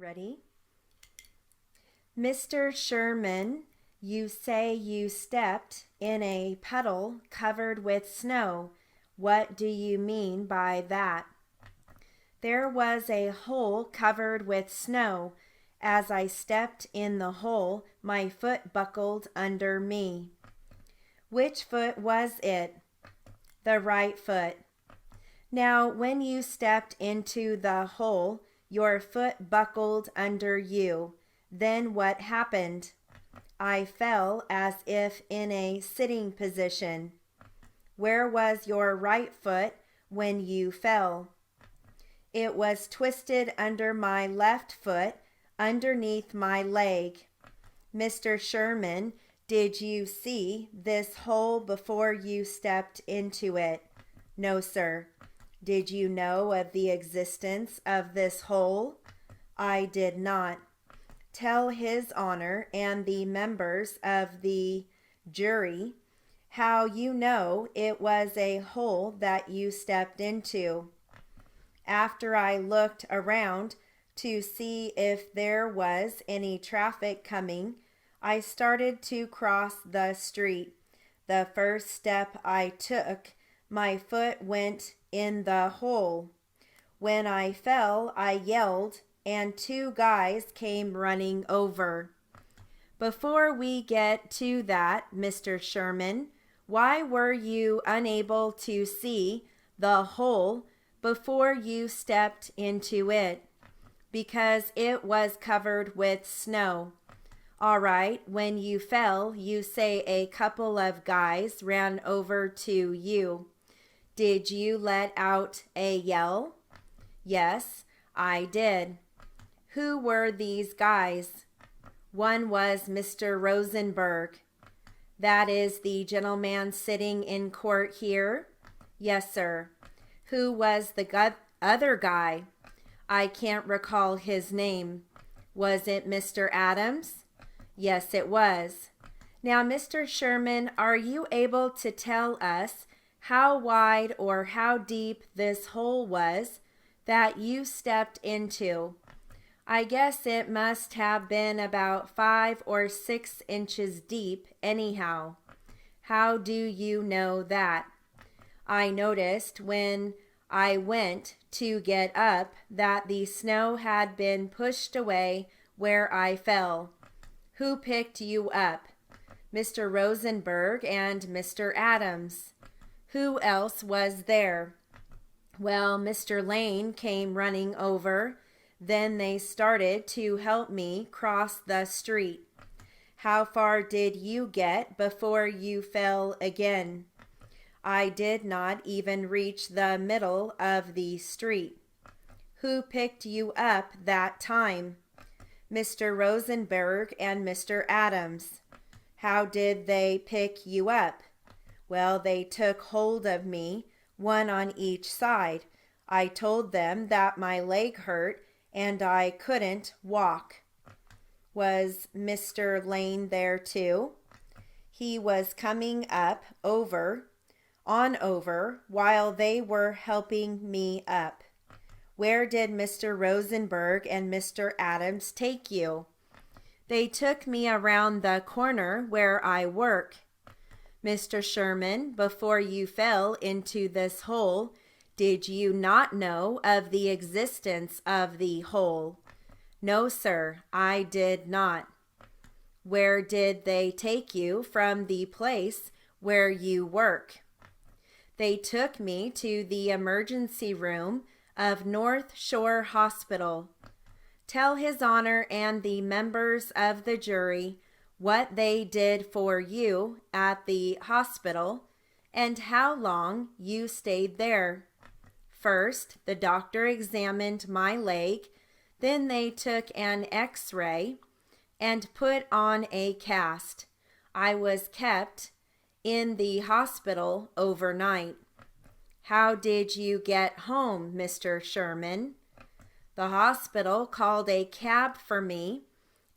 Ready? Mr. Sherman, you say you stepped in a puddle covered with snow. What do you mean by that? There was a hole covered with snow. As I stepped in the hole, my foot buckled under me. Which foot was it? The right foot. Now, when you stepped into the hole, your foot buckled under you. Then what happened? I fell as if in a sitting position. Where was your right foot when you fell? It was twisted under my left foot, underneath my leg. Mr. Sherman, did you see this hole before you stepped into it? No, sir. Did you know of the existence of this hole? I did not. Tell His Honor and the members of the jury how you know it was a hole that you stepped into. After I looked around to see if there was any traffic coming, I started to cross the street. The first step I took, my foot went in the hole. When I fell, I yelled, and two guys came running over. Before we get to that, Mr. Sherman, why were you unable to see the hole before you stepped into it? Because it was covered with snow. All right, when you fell, you say a couple of guys ran over to you. Did you let out a yell? Yes, I did. Who were these guys? One was Mr. Rosenberg. That is the gentleman sitting in court here? Yes, sir. Who was the other guy? I can't recall his name. Was it Mr. Adams? Yes, it was. Now, Mr. Sherman, are you able to tell us how wide or how deep this hole was that you stepped into? I guess it must have been about 5 or 6 inches deep anyhow. How do you know that? I noticed when I went to get up that the snow had been pushed away where I fell. Who picked you up? Mr. Rosenberg and Mr. Adams. Who else was there? Well, Mr. Lane came running over. Then they started to help me cross the street. How far did you get before you fell again? I did not even reach the middle of the street. Who picked you up that time? Mr. Rosenberg and Mr. Adams. How did they pick you up? Well, they took hold of me, one on each side. I told them that my leg hurt and I couldn't walk. Was Mr. Lane there too? He was coming over while they were helping me up. Where did Mr. Rosenberg and Mr. Adams take you? They took me around the corner where I work. Mr. Sherman, before you fell into this hole, did you not know of the existence of the hole? No, sir, I did not. Where did they take you from the place where you work? They took me to the emergency room of North Shore Hospital. Tell His Honor and the members of the jury what they did for you at the hospital and how long you stayed there. First, the doctor examined my leg, then they took an X-ray and put on a cast. I was kept in the hospital overnight. How did you get home, Mr. Sherman? The hospital called a cab for me,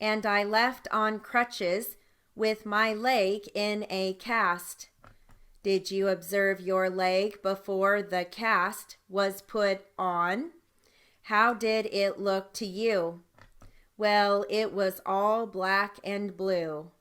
and I left on crutches with my leg in a cast. Did you observe your leg before the cast was put on? How did it look to you? Well, it was all black and blue.